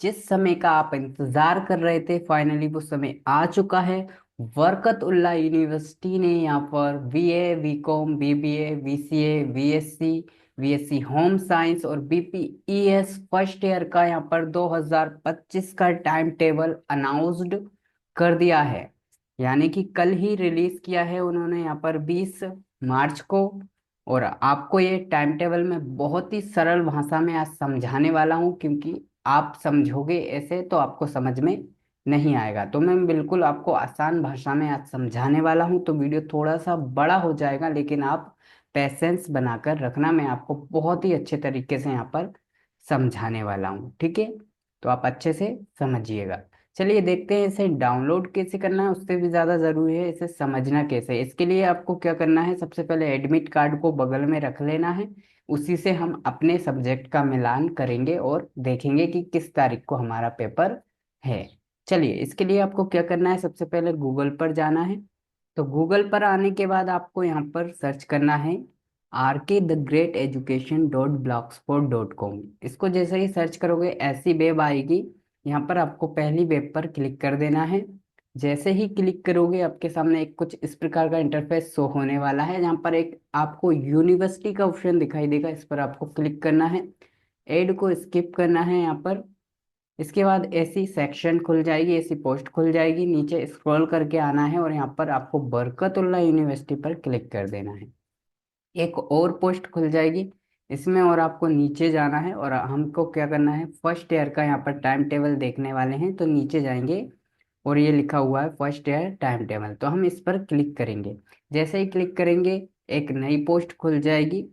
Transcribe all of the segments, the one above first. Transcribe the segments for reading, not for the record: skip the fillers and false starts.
जिस समय का आप इंतजार कर रहे थे फाइनली वो समय आ चुका है। बरकतुल्लाह यूनिवर्सिटी ने यहाँ पर BA, BCom, BBA, BCA, BSc, BSc home science और बीपीईएस फर्स्ट ईयर का यहाँ पर 2025 का टाइम टेबल अनाउंस्ड कर दिया है। यानी कि कल ही रिलीज किया है उन्होंने यहाँ पर 20 मार्च को। और आपको ये टाइम टेबल में बहुत ही सरल भाषा में आज समझाने वाला हूँ, क्योंकि आप समझोगे ऐसे तो आपको समझ में नहीं आएगा। तो मैं बिल्कुल आपको आसान भाषा में आज समझाने वाला हूँ, तो वीडियो थोड़ा सा बड़ा हो जाएगा, लेकिन आप पैसेंस बनाकर रखना। मैं आपको बहुत ही अच्छे तरीके से यहाँ पर समझाने वाला हूँ, ठीक है? तो आप अच्छे से समझिएगा। चलिए देखते हैं इसे डाउनलोड कैसे करना है। उससे भी ज़्यादा ज़रूरी है इसे समझना कैसे है। इसके लिए आपको क्या करना है, सबसे पहले एडमिट कार्ड को बगल में रख लेना है। उसी से हम अपने सब्जेक्ट का मिलान करेंगे और देखेंगे कि किस तारीख को हमारा पेपर है। चलिए इसके लिए आपको क्या करना है, सबसे पहले गूगल पर जाना है। तो गूगल पर आने के बाद आपको यहाँ पर सर्च करना है rk-the-great-education.blogspot.com। इसको जैसे ही सर्च करोगे ऐसी वेब आएगी। यहाँ पर आपको पहली वेब पर क्लिक कर देना है। जैसे ही क्लिक करोगे आपके सामने एक कुछ इस प्रकार का इंटरफेस शो होने वाला है। यहाँ पर एक आपको यूनिवर्सिटी का ऑप्शन दिखाई देगा, इस पर आपको क्लिक करना है। एड को स्किप करना है यहाँ पर। इसके बाद ऐसी सेक्शन खुल जाएगी, ऐसी पोस्ट खुल जाएगी। नीचे स्क्रॉल करके आना है और यहाँ पर आपको बरकतुल्लाह यूनिवर्सिटी पर क्लिक कर देना है। एक और पोस्ट खुल जाएगी इसमें, और आपको नीचे जाना है। और हमको क्या करना है, फर्स्ट ईयर का यहाँ पर टाइम टेबल देखने वाले हैं, तो नीचे जाएंगे और ये लिखा हुआ है फर्स्ट ईयर टाइम टेबल, तो हम इस पर क्लिक करेंगे। जैसे ही क्लिक करेंगे एक नई पोस्ट खुल जाएगी।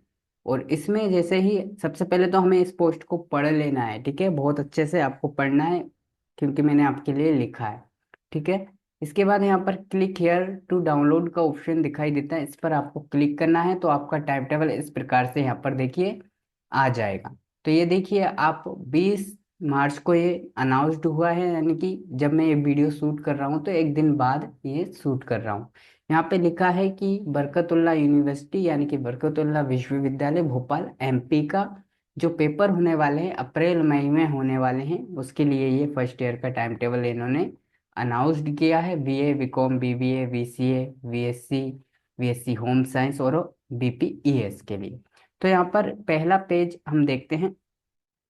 और इसमें जैसे ही सबसे पहले तो हमें इस पोस्ट को पढ़ लेना है, ठीक है? बहुत अच्छे से आपको पढ़ना है, क्योंकि मैंने आपके लिए लिखा है, ठीक है? इसके बाद यहाँ पर क्लिक हेयर टू डाउनलोड का ऑप्शन दिखाई देता है, इस पर आपको क्लिक करना है। तो आपका टाइम टेबल इस प्रकार से यहाँ पर देखिए आ जाएगा। तो ये देखिए आप 20 मार्च को ये अनाउंस्ड हुआ है, यानी कि जब मैं ये वीडियो शूट कर रहा हूँ तो एक दिन बाद ये शूट कर रहा हूँ। यहाँ पे लिखा है कि बरकतुल्लाह यूनिवर्सिटी यानी कि बरकतुल्लाह विश्वविद्यालय भोपाल एमपी का जो पेपर होने वाले हैं अप्रैल मई में होने वाले हैं, उसके लिए ये फर्स्ट ईयर का टाइम टेबल इन्होंने अनाउंस्ड किया है। BA, BCom, BBA, BCA, BSc, BSc home science और बीपीईएस के लिए। तो यहाँ पर पहला पेज हम देखते हैं।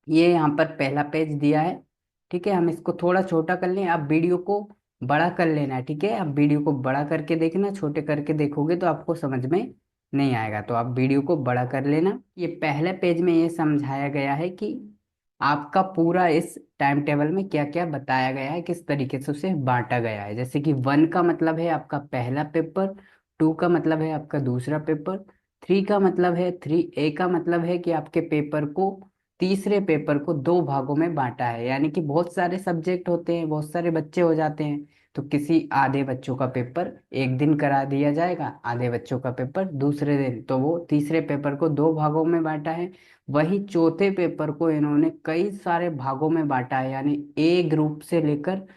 ये यहाँ पर पहला पेज दिया है, ठीक है? हम इसको थोड़ा छोटा कर लें, आप वीडियो को बड़ा कर लेना है, ठीक है? आप वीडियो को बड़ा करके देखना, छोटे करके देखोगे तो आपको समझ में नहीं आएगा। तो आप वीडियो को बड़ा कर लेना। ये पहले पेज में ये समझाया गया है कि आपका पूरा इस टाइम टेबल में क्या क्या बताया गया है, किस तरीके से उसे बांटा गया है। जैसे कि 1 का मतलब है आपका पहला पेपर, 2 का मतलब है आपका दूसरा पेपर, 3 का मतलब है 3A का मतलब है कि आपके पेपर को, तीसरे पेपर को दो भागों में बांटा है। यानी कि बहुत सारे सब्जेक्ट होते हैं, बहुत सारे बच्चे हो जाते हैं, तो किसी आधे बच्चों का पेपर एक दिन करा दिया जाएगा, आधे बच्चों का पेपर दूसरे दिन। तो वो तीसरे पेपर को दो भागों में बांटा है। वही चौथे पेपर को इन्होंने कई सारे भागों में बांटा है, यानी ए ग्रुप से लेकर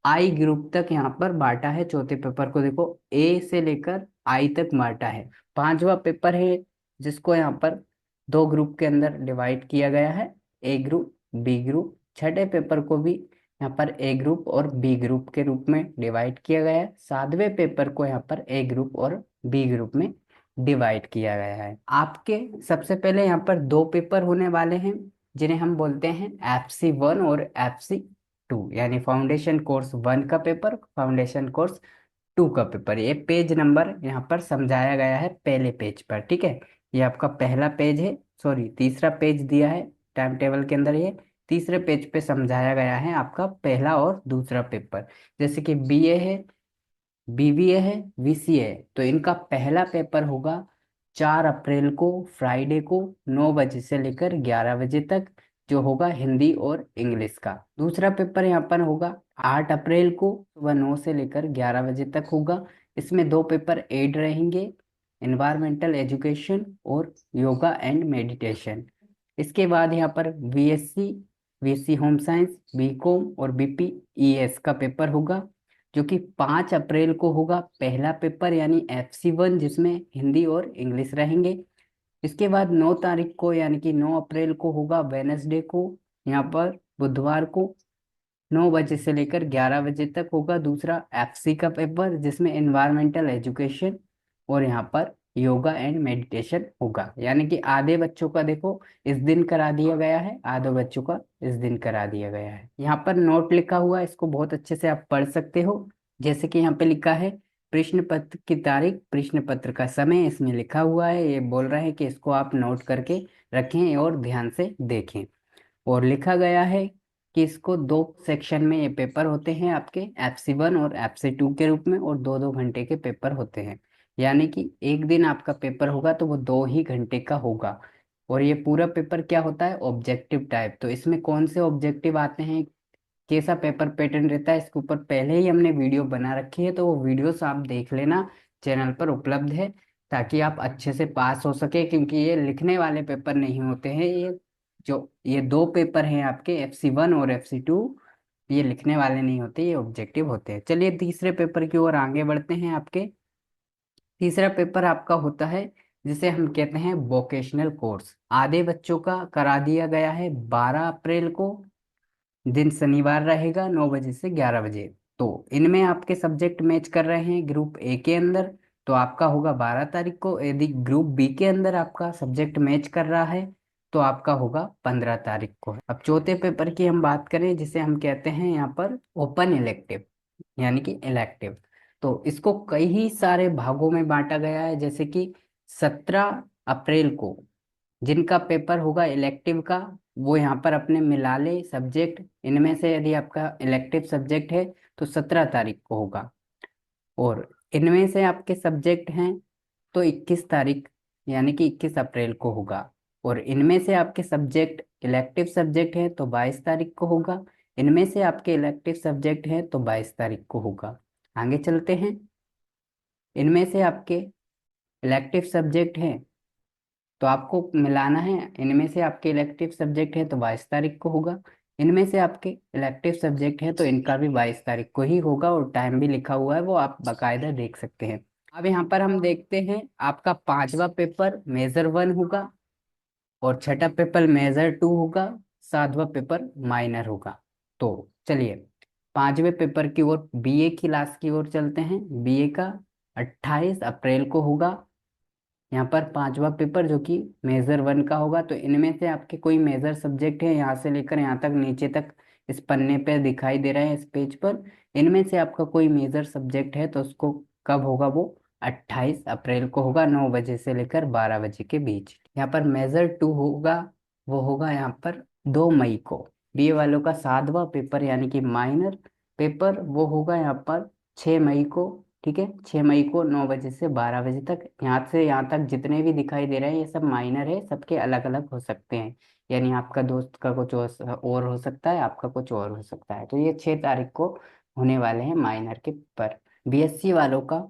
आई ग्रुप तक यहाँ पर बांटा है। चौथे पेपर को देखो, ए से लेकर आई तक बांटा है। पांचवा पेपर है जिसको यहाँ पर दो ग्रुप के अंदर डिवाइड किया गया है, ए ग्रुप, बी ग्रुप। छठे पेपर को भी यहाँ पर ए ग्रुप और बी ग्रुप के रूप में डिवाइड किया गया है। सातवें पेपर को यहाँ पर ए ग्रुप और बी ग्रुप में डिवाइड किया गया है। आपके सबसे पहले यहाँ पर दो पेपर होने वाले हैं, जिन्हें हम बोलते हैं FC1 और FC2, यानी फाउंडेशन कोर्स 1 का पेपर, फाउंडेशन कोर्स 2 का पेपर। ये पेज नंबर यहाँ पर समझाया गया है पहले पेज पर, ठीक है? ये आपका पहला पेज है, सॉरी तीसरा पेज दिया है टाइम टेबल के अंदर। ये तीसरे पेज पे समझाया गया है आपका पहला और दूसरा पेपर। जैसे कि बीए है, बीबीए है, वीसीए है, तो इनका पहला पेपर होगा 4 अप्रैल को, फ्राइडे को, 9 बजे से लेकर 11 बजे तक, जो होगा हिंदी और इंग्लिश का। दूसरा पेपर यहाँ पर होगा 8 अप्रैल को, सुबह 9 से लेकर 11 बजे तक होगा। इसमें दो पेपर एड रहेंगे, एनवायरमेंटल एजुकेशन और योगा एंड मेडिटेशन। इसके बाद यहाँ पर BSc, BSc home science, BCom और बीपीईएस का पेपर होगा, जो कि 5 अप्रैल को होगा पहला पेपर, यानी FC1, जिसमें हिंदी और इंग्लिश रहेंगे। इसके बाद 9 तारीख को यानी कि 9 अप्रैल को होगा वेनसडे को, यहाँ पर बुधवार को 9 बजे से लेकर 11 बजे तक होगा। दूसरा एफसी का पेपर जिसमें एनवायरमेंटल एजुकेशन और यहाँ पर योगा एंड मेडिटेशन होगा। यानी कि आधे बच्चों का देखो इस दिन करा दिया गया है, आधे बच्चों का इस दिन करा दिया गया है। यहाँ पर नोट लिखा हुआ है, इसको बहुत अच्छे से आप पढ़ सकते हो। जैसे कि यहाँ पे लिखा है प्रश्न पत्र की तारीख, प्रश्न पत्र का समय इसमें लिखा हुआ है। ये बोल रहा है कि इसको आप नोट करके रखें और ध्यान से देखें। और लिखा गया है कि इसको 2 सेक्शन में ये पेपर होते हैं आपके, FC1 और FC2 के रूप में, और 2-2 घंटे के पेपर होते हैं। यानी कि एक दिन आपका पेपर होगा तो वो 2 ही घंटे का होगा। और ये पूरा पेपर क्या होता है, ऑब्जेक्टिव टाइप। तो इसमें कौन से ऑब्जेक्टिव आते हैं, कैसा पेपर पैटर्न रहता है, इसके ऊपर पहले ही हमने वीडियो बना रखी है, तो वो वीडियोस आप देख लेना, चैनल पर उपलब्ध है, ताकि आप अच्छे से पास हो सके। क्योंकि ये लिखने वाले पेपर नहीं होते हैं, ये 2 पेपर हैं आपके, FC1 और FC2, ये लिखने वाले नहीं होते, ये ऑब्जेक्टिव होते हैं। चलिए तीसरे पेपर की ओर आगे बढ़ते हैं। आपके तीसरा पेपर आपका होता है जिसे हम कहते हैं वोकेशनल कोर्स। आधे बच्चों का करा दिया गया है 12 अप्रैल को, दिन शनिवार रहेगा, 9 बजे से 11 बजे। तो इनमें आपके सब्जेक्ट मैच कर रहे हैं ग्रुप ए के अंदर, तो आपका होगा 12 तारीख को। यदि ग्रुप बी के अंदर आपका सब्जेक्ट मैच कर रहा है तो आपका होगा 15 तारीख को। अब चौथे पेपर की हम बात करें, जिसे हम कहते हैं यहाँ पर ओपन इलेक्टिव, यानी कि इलेक्टिव। तो इसको कई ही सारे भागों में बांटा गया है। जैसे कि 17 अप्रैल को जिनका पेपर होगा इलेक्टिव का, वो यहाँ पर अपने मिला ले सब्जेक्ट। इनमें से यदि आपका इलेक्टिव सब्जेक्ट है तो 17 तारीख को होगा। और इनमें से आपके सब्जेक्ट हैं तो 21 तारीख, यानी कि 21 अप्रैल को होगा। और इनमें से आपके सब्जेक्ट इलेक्टिव सब्जेक्ट है तो 22 तारीख को होगा। इनमें से आपके इलेक्टिव सब्जेक्ट है तो 22 तारीख को होगा। आगे चलते हैं। इनमें से आपके इलेक्टिव सब्जेक्ट हैं तो आपको मिलाना है। इनमें से आपके इलेक्टिव सब्जेक्ट है तो 22 तारीख को होगा। इनमें से आपके इलेक्टिव सब्जेक्ट है तो इनका भी 22 तारीख को ही होगा, और टाइम भी लिखा हुआ है, वो आप बाकायदा देख सकते हैं। अब यहाँ पर हम देखते हैं आपका पांचवा पेपर मेजर 1 होगा, और छठा पेपर मेजर 2 होगा, सातवां पेपर माइनर होगा। तो चलिए पांचवें पेपर की ओर, BA क्लास की ओर चलते हैं। BA का 28 अप्रैल को होगा यहाँ पर पांचवा पेपर, जो कि मेजर 1 का होगा। तो इनमें से आपके कोई मेजर सब्जेक्ट है, यहाँ से लेकर यहाँ तक नीचे तक इस पन्ने पे दिखाई दे रहे हैं, इस पेज पर। इनमें से आपका कोई मेजर सब्जेक्ट है तो उसको कब होगा, वो 28 अप्रैल को होगा, 9 बजे से लेकर 12 बजे के बीच। यहाँ पर मेजर 2 होगा, वो होगा यहाँ पर 2 मई को। BA वालों का सातवां पेपर यानी कि माइनर पेपर, वो होगा यहाँ पर 6 मई को। ठीक है, 6 मई को 9 बजे से 12 बजे तक। यहाँ से यहाँ तक जितने भी दिखाई दे रहे हैं ये सब माइनर है, सबके अलग अलग हो सकते हैं। यानी आपका दोस्त का कुछ और हो सकता है, आपका कुछ और हो सकता है। तो ये 6 तारीख को होने वाले हैं माइनर के पेपर। BSc वालों का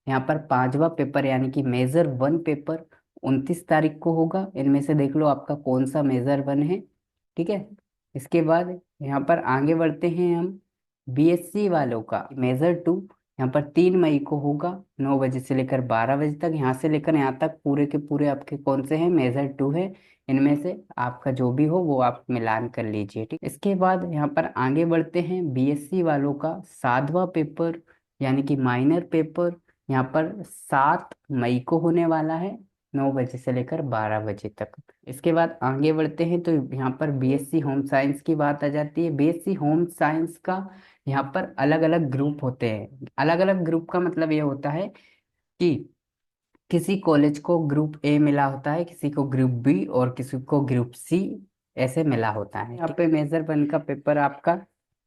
यहाँ पर पांचवा पेपर यानी कि मेजर 1 पेपर 29 तारीख को होगा। इनमें से देख लो आपका कौन सा मेजर 1 है। ठीक है, इसके बाद यहाँ पर आगे बढ़ते हैं हम। BSc वालों का मेजर 2 यहाँ पर 3 मई को होगा, 9 बजे से लेकर 12 बजे तक। यहाँ से लेकर यहाँ तक पूरे के पूरे आपके कौन से हैं, मेजर 2 है। इनमें से आपका जो भी हो वो आप मिलान कर लीजिए। ठीक, इसके बाद यहाँ पर आगे बढ़ते हैं। BSc वालों का सातवां पेपर यानी कि माइनर पेपर यहाँ पर 7 मई को होने वाला है, 9 बजे से लेकर 12 बजे तक। इसके बाद आगे बढ़ते हैं तो यहाँ पर BSc होम साइंस की बात आ जाती है। BSc होम साइंस का यहाँ पर अलग अलग ग्रुप होते हैं। अलग अलग ग्रुप का मतलब ये होता है कि किसी कॉलेज को ग्रुप ए मिला होता है, किसी को ग्रुप बी, और किसी को ग्रुप सी, ऐसे मिला होता है। यहाँ पे मेजर 1 का पेपर आपका,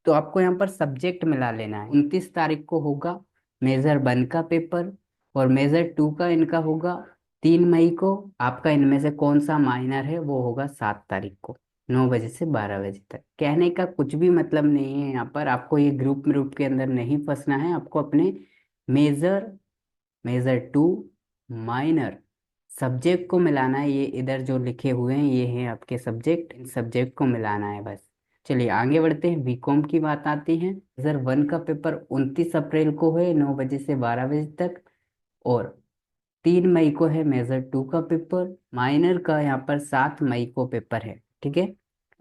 तो आपको यहाँ पर सब्जेक्ट मिला लेना है। 29 तारीख को होगा मेजर 1 का पेपर, और मेजर 2 का इनका होगा 3 मई को। आपका इनमें से कौन सा माइनर है वो होगा 7 तारीख को, 9 बजे से 12 बजे तक। कहने का कुछ भी मतलब नहीं है, यहाँ पर आपको ये ग्रुप ग्रुप के अंदर नहीं फंसना है। आपको अपने मेजर मेजर 2 माइनर सब्जेक्ट को मिलाना है। ये इधर जो लिखे हुए हैं ये हैं आपके सब्जेक्ट, इन सब्जेक्ट को मिलाना है बस। चलिए आगे बढ़ते हैं। बीकॉम की बात आती है। मेजर 1 का पेपर 29 अप्रैल को है, 9 बजे से 12 बजे तक। और 3 मई को है मेजर 2 का पेपर। माइनर का यहाँ पर 7 मई को पेपर है। ठीक है,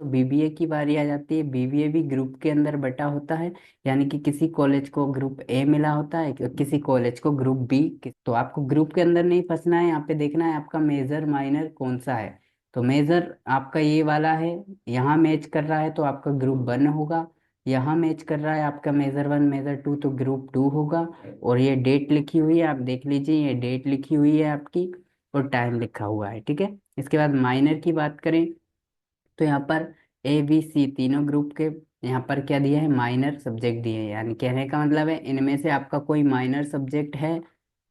बीबीए की बारी आ जाती है। बीबीए भी ग्रुप के अंदर बटा होता है, यानी कि किसी कॉलेज को ग्रुप ए मिला होता है, किसी कॉलेज को ग्रुप बी। तो आपको ग्रुप के अंदर नहीं फंसना है, यहाँ पे देखना है आपका मेजर माइनर कौन सा है। तो मेजर आपका ये वाला है, यहाँ मैच कर रहा है तो आपका ग्रुप वन होगा। यहाँ मैच कर रहा है आपका मेजर वन मेजर टू, तो ग्रुप टू होगा। और ये डेट लिखी हुई है, आप देख लीजिए, ये डेट लिखी हुई है आपकी और टाइम लिखा हुआ है, ठीक है। इसके बाद माइनर की बात करें तो यहाँ पर ए बी सी तीनों ग्रुप के यहाँ पर क्या दिया है, माइनर सब्जेक्ट दिए हैं। यानी कहने का मतलब है इनमें से आपका कोई माइनर सब्जेक्ट है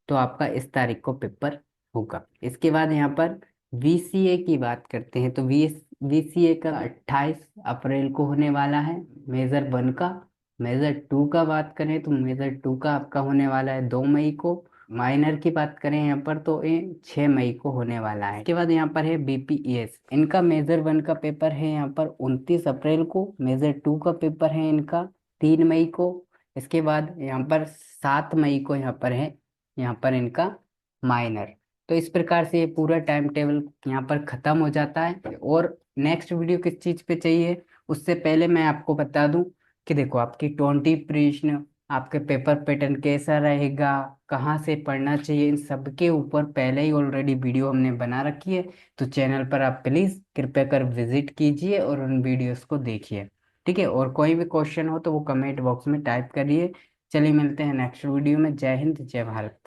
तो आपका इस तारीख को पेपर होगा। इसके बाद यहाँ पर वीसीए की बात करते हैं तो वीसीए का 28 अप्रैल को होने वाला है, मेजर वन का। मेजर टू का बात करें तो मेजर टू का आपका होने वाला है 2 मई को। माइनर की बात करें यहाँ पर तो ये 6 मई को होने वाला है। इसके बाद यहाँ पर है बीपीएस, इनका मेजर वन का पेपर है यहाँ पर 29 अप्रैल को। मेजर टू का पेपर है इनका 3 मई को। इसके बाद यहाँ पर 7 मई को यहाँ पर है, यहाँ पर इनका माइनर। तो इस प्रकार से ये पूरा टाइम टेबल यहाँ पर खत्म हो जाता है। और नेक्स्ट वीडियो किस चीज़ पे चाहिए उससे पहले मैं आपको बता दूं कि देखो आपकी 20 प्रश्न, आपके पेपर पैटर्न कैसा रहेगा, कहाँ से पढ़ना चाहिए, इन सब के ऊपर पहले ही ऑलरेडी वीडियो हमने बना रखी है। तो चैनल पर आप प्लीज़ कृपया कर विजिट कीजिए और उन वीडियोस को देखिए, ठीक है। और कोई भी क्वेश्चन हो तो वो कमेंट बॉक्स में टाइप करिए। चलिए मिलते हैं नेक्स्ट वीडियो में। जय हिंद, जय भारत।